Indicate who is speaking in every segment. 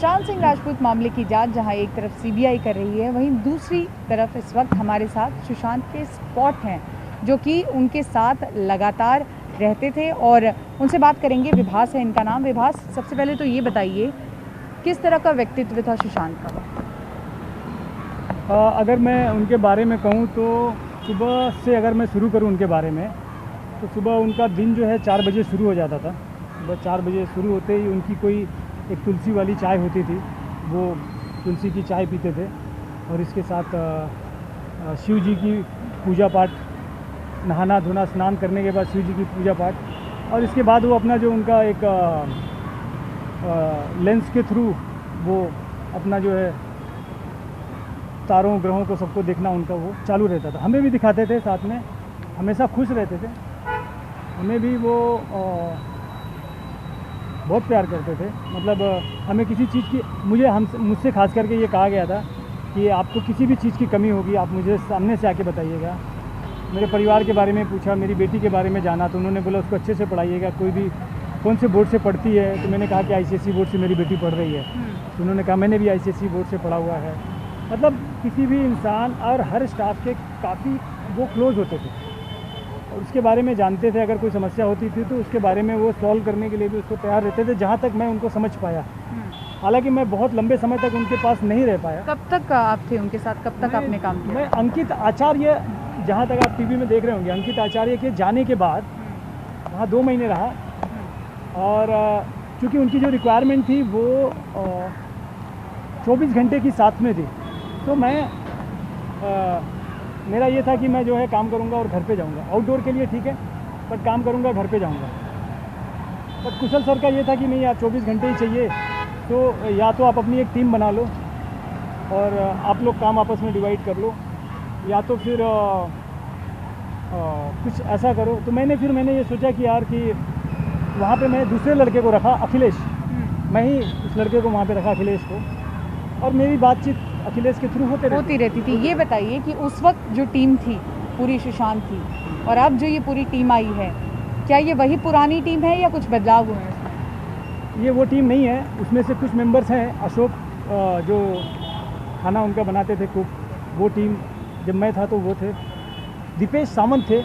Speaker 1: सुशांत सिंह राजपूत मामले की जांच जहां एक तरफ सीबीआई कर रही है, वहीं दूसरी तरफ इस वक्त हमारे साथ सुशांत के स्पॉट हैं जो कि उनके साथ लगातार रहते थे और उनसे बात करेंगे। विभास है इनका नाम। विभास, सबसे पहले तो ये बताइए किस तरह का व्यक्तित्व था सुशांत का?
Speaker 2: अगर मैं उनके बारे में कहूँ तो सुबह से अगर मैं शुरू करूँ उनके बारे में तो सुबह उनका दिन जो है 4 बजे शुरू हो जाता था। सुबह 4 बजे शुरू होते ही उनकी कोई एक तुलसी वाली चाय होती थी, वो तुलसी की चाय पीते थे और इसके साथ शिव जी की पूजा पाठ, नहाना धोना स्नान करने के बाद शिव जी की पूजा पाठ और इसके बाद वो अपना जो उनका एक लेंस के थ्रू वो अपना जो है तारों ग्रहों को सबको देखना उनका वो चालू रहता था। हमें भी दिखाते थे, साथ में हमेशा खुश रहते थे, हमें भी वो बहुत प्यार करते थे। मतलब हमें किसी चीज़ की मुझसे खास करके ये कहा गया था कि आपको किसी भी चीज़ की कमी होगी आप मुझे सामने से आके बताइएगा। मेरे परिवार के बारे में पूछा, मेरी बेटी के बारे में जाना तो उन्होंने बोला उसको अच्छे से पढ़ाइएगा। कोई भी कौन से बोर्ड से पढ़ती है तो मैंने कहा कि आईसीएसई बोर्ड से मेरी बेटी पढ़ रही है। तो उन्होंने कहा मैंने भी आईसीएसई बोर्ड से पढ़ा हुआ है। मतलब किसी भी इंसान और हर स्टाफ के काफ़ी वो क्लोज होते थे और उसके बारे में जानते थे। अगर कोई समस्या होती थी तो उसके बारे में वो सॉल्व करने के लिए भी उसको तैयार रहते थे, जहाँ तक मैं उनको समझ पाया। हालांकि मैं बहुत लंबे समय तक उनके पास नहीं रह पाया।
Speaker 1: कब तक आप थे उनके साथ? कब तक आपने काम किया?
Speaker 2: मैं अंकित आचार्य, जहाँ तक आप टीवी में देख रहे होंगे, अंकित आचार्य के जाने के बाद वहाँ 2 महीने रहा और चूँकि उनकी जो रिक्वायरमेंट थी वो 24 घंटे की साथ में थी तो मैं मेरा ये था कि मैं जो है काम करूंगा और घर पे जाऊंगा। आउटडोर के लिए ठीक है, बट काम करूंगा घर पे जाऊंगा। बट कुशल सर का ये था कि नहीं यार 24 घंटे ही चाहिए, तो या तो आप अपनी एक टीम बना लो और आप लोग काम आपस में डिवाइड कर लो, या तो फिर कुछ ऐसा करो। तो मैंने ये सोचा कि यार कि वहाँ पे मैं दूसरे लड़के को रखा, अखिलेश। मैं ही उस लड़के को वहाँ पे रखा, अखिलेश को, और मेरी बातचीत अखिलेश के थ्रू होती
Speaker 1: रहती थी। ये बताइए कि उस वक्त जो टीम थी पूरी सुशांत थी और अब जो ये पूरी टीम आई है, क्या ये वही पुरानी टीम है या कुछ बदलाव हुए हैं इसमें?
Speaker 2: ये वो टीम नहीं है, उसमें से कुछ मेंबर्स हैं। अशोक जो खाना उनका बनाते थे कुक, वो टीम जब मैं था तो वो थे। दीपेश सावंत थे।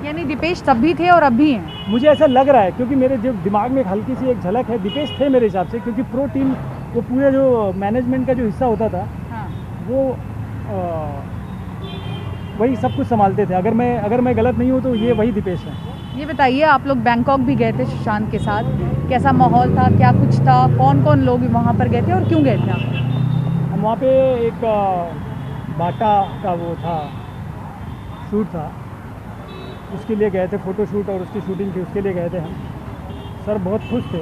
Speaker 1: यानी दीपेश तब भी थे और अब भी हैं?
Speaker 2: मुझे ऐसा लग रहा है, क्योंकि मेरे जो दिमाग में हल्की सी एक झलक है, दीपेश थे मेरे हिसाब से, क्योंकि प्रो टीम वो पूरे जो मैनेजमेंट का जो हिस्सा होता था, हाँ, वो वही सब कुछ संभालते थे। अगर मैं गलत नहीं हूँ तो ये वही दीपेश हैं।
Speaker 1: ये बताइए, आप लोग बैंकॉक भी गए थे सुशांत के साथ, कैसा माहौल था, क्या कुछ था, कौन कौन लोग वहाँ पर गए थे और क्यों गए थे आप?
Speaker 2: हम वहाँ पे एक बाटा का वो था, शूट था, उसके लिए गए थे, फ़ोटो शूट और उसकी शूटिंग थी, उसके लिए गए थे हम। सर बहुत खुश थे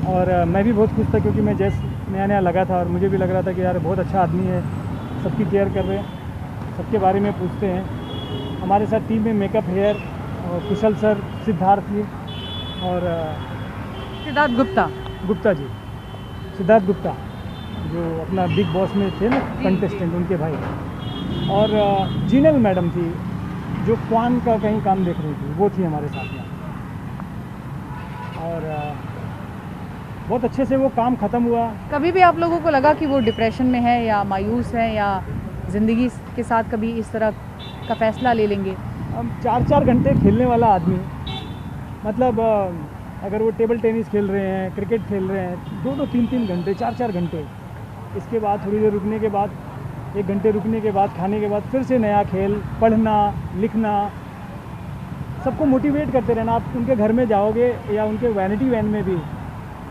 Speaker 2: और मैं भी बहुत खुश था, क्योंकि मैं जैसे नया लगा था और मुझे भी लग रहा था कि यार बहुत अच्छा आदमी है, सबकी केयर कर रहे हैं, सबके बारे में पूछते हैं। हमारे साथ टीम में मेकअप, हेयर और कुशल सर, सिद्धार्थ जी और
Speaker 1: सिद्धार्थ
Speaker 2: गुप्ता जो अपना बिग बॉस में थे ना कंटेस्टेंट, उनके भाई, और जीनल मैडम थी जो क्वान का कहीं काम देख रही थी, वो थी हमारे साथ में। और बहुत अच्छे से वो काम ख़त्म हुआ।
Speaker 1: कभी भी आप लोगों को लगा कि वो डिप्रेशन में है या मायूस है या ज़िंदगी के साथ कभी इस तरह का फ़ैसला ले लेंगे?
Speaker 2: हम 4-4 घंटे खेलने वाला आदमी, मतलब अगर वो टेबल टेनिस खेल रहे हैं, क्रिकेट खेल रहे हैं 2-2, 3-3 घंटे, 4-4 घंटे, इसके बाद थोड़ी देर रुकने के बाद, 1 घंटे रुकने के बाद, खाने के बाद फिर से नया खेल, पढ़ना लिखना, सबको मोटिवेट करते रहना। आप उनके घर में जाओगे या उनके वैनिटी वैन में भी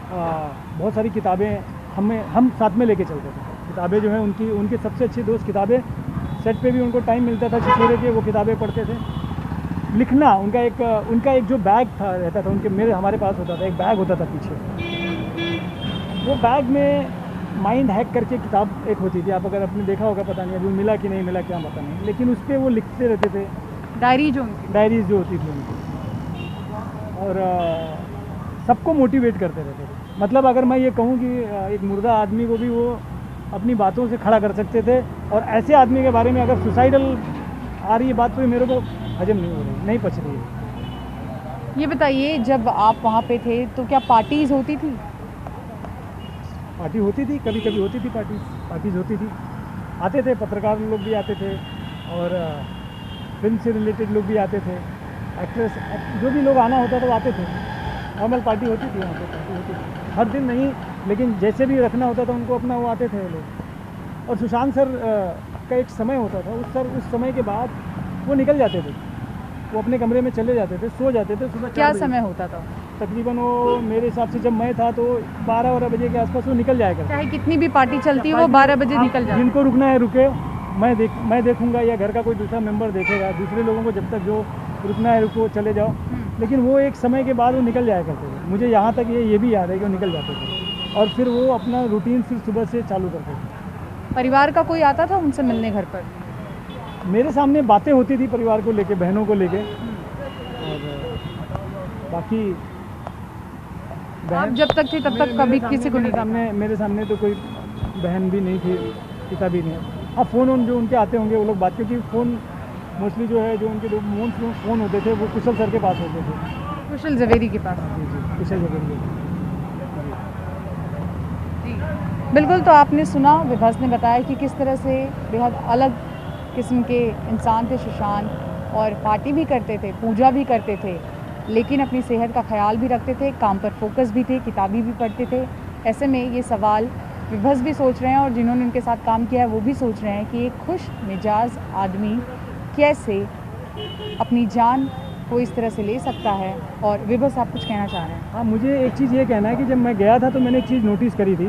Speaker 2: बहुत सारी किताबें हम साथ में लेके चलते थे। किताबें जो हैं उनकी सबसे अच्छी दोस्त किताबें, सेट पे भी उनको टाइम मिलता था छिछोरे के, वो किताबें पढ़ते थे। लिखना, उनका एक जो बैग था रहता था हमारे पास होता था, एक बैग होता था पीछे, वो बैग में माइंड हैक करके किताब एक होती थी, आप अगर आपने देखा होगा, पता नहीं अभी मिला कि नहीं मिला, क्या पता नहीं, लेकिन उस पर वो लिखते रहते थे। डायरीज जो होती थी उनकी, और सबको मोटिवेट करते रहते थे। मतलब अगर मैं ये कहूँ कि एक मुर्दा आदमी को भी वो अपनी बातों से खड़ा कर सकते थे, और ऐसे आदमी के बारे में अगर सुसाइडल आ रही है बात तो मेरे को हजम नहीं हो रही, नहीं पच रही है।
Speaker 1: ये बताइए, जब आप वहाँ पे थे तो क्या पार्टीज होती थी?
Speaker 2: पार्टी होती थी, कभी कभी होती थी पार्टीज होती थी। आते थे पत्रकार लोग भी आते थे, और फिल्म से रिलेटेड लोग भी आते थे, एक्ट्रेस जो भी लोग आना होता था वो आते थे। नॉर्मल पार्टी होती थी वहाँ पे, पार्टी होती थी हर दिन नहीं, लेकिन जैसे भी रखना होता था उनको अपना, वो आते थे वो लोग। और सुशांत सर का एक समय होता था, उस समय के बाद वो निकल जाते थे, वो अपने कमरे में चले जाते थे, सो जाते थे। सुबह
Speaker 1: क्या समय होता था?
Speaker 2: तकरीबन वो मेरे हिसाब से जब मैं था तो 12 बजे के आसपास वो निकल जाएगा।
Speaker 1: चाहे कितनी भी पार्टी चलती हो वो 12 बजे निकल जाते।
Speaker 2: जिनको रुकना है रुके, मैं देखूंगा, या घर का कोई दूसरा मेंबर देखेगा। दूसरे लोगों को जब तक जो रुकना है रुको, चले जाओ। लेकिन वो एक समय के बाद वो निकल जाया करते थे। मुझे यहाँ तक ये भी याद है कि वो निकल जाते थे, और फिर वो अपना रूटीन फिर सुबह से चालू करते थे।
Speaker 1: परिवार का कोई आता था उनसे मिलने घर पर?
Speaker 2: मेरे सामने बातें होती थी परिवार को लेके, बहनों को लेके, और बाकी
Speaker 1: आप जब तक थे तब तक कभी किसी को नहीं?
Speaker 2: मेरे सामने तो कोई बहन भी नहीं थी, पिता भी नहीं। हाँ, फ़ोन जो उनके आते होंगे वो लोग बात, क्योंकि फ़ोन मोस्टली जो है, जो उनके फ़ोन होते थे वो कुशल सर के पास होते थे।
Speaker 1: कुशल जवेरी के पास?
Speaker 2: जी, कुशल जवेरी।
Speaker 1: जी बिल्कुल। तो आपने सुना, विभस ने बताया कि किस तरह से बेहद अलग किस्म के इंसान थे सुशांत, और पार्टी भी करते थे, पूजा भी करते थे, लेकिन अपनी सेहत का ख्याल भी रखते थे, काम पर फोकस भी थे, किताबी भी पढ़ते थे। ऐसे में ये सवाल विभस भी सोच रहे हैं, और जिन्होंने उनके साथ काम किया है वो भी सोच रहे हैं कि एक खुश मिजाज आदमी कैसे अपनी जान को इस तरह से ले सकता है। और विभस, आप कुछ कहना चाह रहे हैं?
Speaker 2: हाँ, मुझे एक चीज़ ये कहना है कि जब मैं गया था तो मैंने एक चीज़ नोटिस करी थी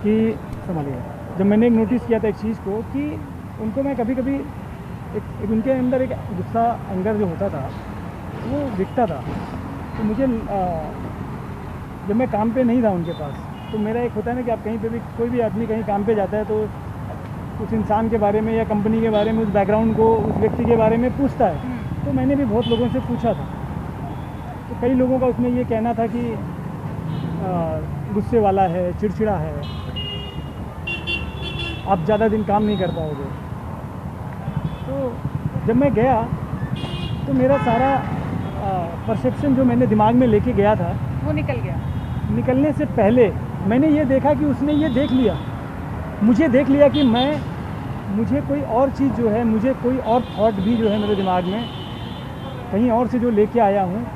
Speaker 2: कि, समझिए, जब मैंने एक नोटिस किया था एक चीज़ को, कि उनको मैं कभी कभी एक उनके अंदर एक गुस्सा, एंगर जो होता था वो दिखता था। तो मुझे जब मैं काम पे नहीं था उनके पास, तो मेरा एक होता है ना कि आप कहीं पे भी, कोई भी आदमी कहीं काम पे जाता है तो उस इंसान के बारे में या कंपनी के बारे में, उस बैकग्राउंड को, उस व्यक्ति के बारे में पूछता है। तो मैंने भी बहुत लोगों से पूछा था, तो कई लोगों का उसमें ये कहना था कि गुस्से वाला है, चिड़चिड़ा है, आप ज़्यादा दिन काम नहीं कर पाओगे। तो जब मैं गया तो मेरा सारा परसेप्शन जो मैंने दिमाग में लेके गया था
Speaker 1: वो निकल गया।
Speaker 2: निकलने से पहले मैंने ये देखा कि उसने ये देख लिया, मुझे देख लिया कि मुझे कोई और चीज़ जो है, मुझे कोई और थॉट भी जो है मेरे दिमाग में कहीं और से जो लेके आया हूँ।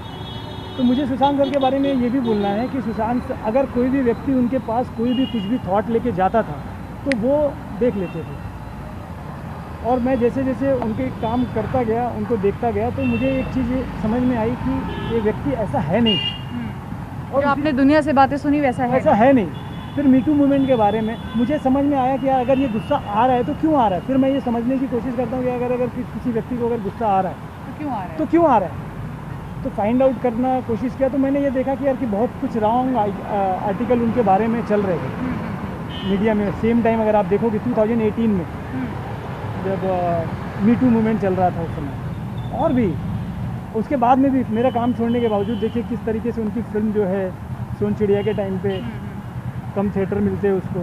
Speaker 2: तो मुझे सुशांत सर के बारे में ये भी बोलना है कि सुशांत, अगर कोई भी व्यक्ति उनके पास कोई भी कुछ भी थॉट लेके जाता था तो वो देख लेते थे। और मैं जैसे जैसे उनके काम करता गया, उनको देखता गया, तो मुझे एक चीज़ समझ में आई कि ये व्यक्ति ऐसा है नहीं।
Speaker 1: और आपने दुनिया से बातें सुनी, वैसा
Speaker 2: है नहीं। फिर मीटू मूवमेंट के बारे में मुझे समझ में आया कि अगर ये गुस्सा आ रहा है तो क्यों आ रहा है। फिर मैं ये समझने की कोशिश करता हूँ कि अगर किसी व्यक्ति को अगर गुस्सा आ रहा है तो क्यों आ रहा है, तो फाइंड आउट करना कोशिश किया। तो मैंने ये देखा कि यार कि बहुत कुछ रॉन्ग आर्टिकल उनके बारे में चल रहे थे मीडिया में। सेम टाइम अगर आप देखोगे 2018 में जब मीटू मूवमेंट चल रहा था उस समय, और भी उसके बाद में भी, मेरा काम छोड़ने के बावजूद देखिए किस तरीके से उनकी फिल्म जो है सोन चिड़िया के टाइम पे कम थिएटर मिलते उसको,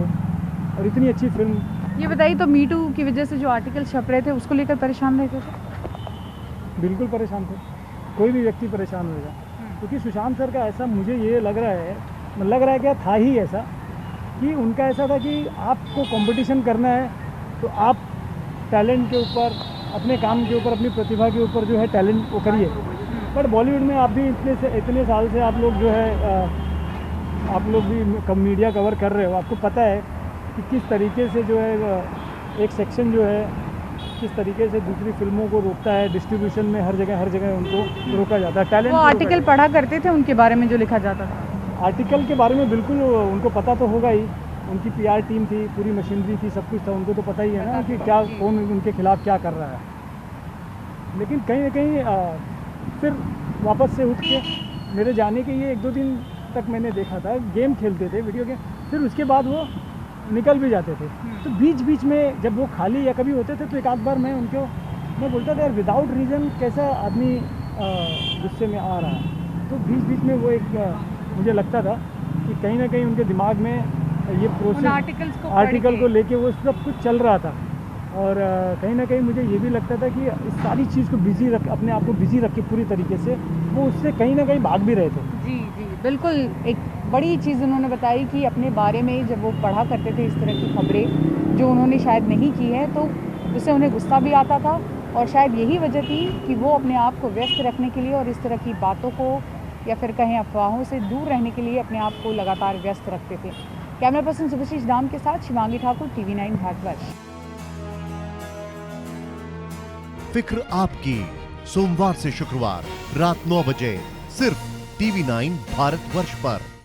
Speaker 2: और इतनी अच्छी फिल्म।
Speaker 1: ये बताइए, तो मीटू की वजह से जो आर्टिकल छप रहे थे उसको लेकर परेशान रहते थे?
Speaker 2: बिल्कुल परेशान थे, कोई भी व्यक्ति परेशान होगा, क्योंकि सुशांत सर का ऐसा, मुझे ये लग रहा है क्या था ही ऐसा, कि उनका ऐसा था कि आपको कंपटीशन करना है तो आप टैलेंट के ऊपर, अपने काम के ऊपर, अपनी प्रतिभा के ऊपर जो है टैलेंट वो करिए। बट बॉलीवुड में आप भी इतने साल से आप लोग जो है आप लोग भी मीडिया कवर कर रहे हो, आपको पता है कि किस तरीके से जो है एक सेक्शन जो है किस तरीके से दूसरी फिल्मों को रोकता है, डिस्ट्रीब्यूशन में हर जगह उनको रोका जाता है। टैलेंट, वो
Speaker 1: आर्टिकल पढ़ा करते थे उनके बारे में जो लिखा जाता था?
Speaker 2: आर्टिकल के बारे में बिल्कुल उनको पता तो होगा ही, उनकी पीआर टीम थी, पूरी मशीनरी थी, सब कुछ था, उनको तो पता ही है ना कि क्या, कौन उनके खिलाफ क्या कर रहा है। लेकिन कहीं ना कहीं फिर वापस से उठ के मेरे जाने के ये 1-2 दिन तक मैंने देखा था, गेम खेलते थे, वीडियो गेम, फिर उसके बाद वो निकल भी जाते थे। तो बीच में जब वो खाली या कभी होते थे तो एक आध बार मैं बोलता था यार, विदाउट रीज़न कैसा आदमी गुस्से में आ रहा है। तो बीच में वो एक मुझे लगता था कि कहीं ना कहीं उनके दिमाग में ये प्रोसेस, आर्टिकल को लेके वो सब कुछ चल रहा था, और कहीं ना कहीं मुझे ये भी लगता था कि इस सारी चीज़ को बिजी रख, अपने आप को बिजी रख के पूरी तरीके से वो उससे कहीं ना कहीं भाग भी रहे थे।
Speaker 1: जी जी बिल्कुल। एक बड़ी चीज़ उन्होंने बताई कि अपने बारे में जब वो पढ़ा करते थे इस तरह की खबरें जो उन्होंने शायद नहीं की है, तो उससे उन्हें गुस्सा भी आता था और शायद यही वजह थी कि वो अपने आप को व्यस्त रखने के लिए और इस तरह की बातों को या फिर कहें अफवाहों से दूर रहने के लिए अपने आप को लगातार व्यस्त रखते थे। कैमरा पर्सन शुभशीष दाम के साथ शिवांगी ठाकुर, TV9 भारतवर्ष।
Speaker 3: फिक्र आपकी, सोमवार से शुक्रवार रात 9 बजे सिर्फ TV9 भारतवर्ष पर।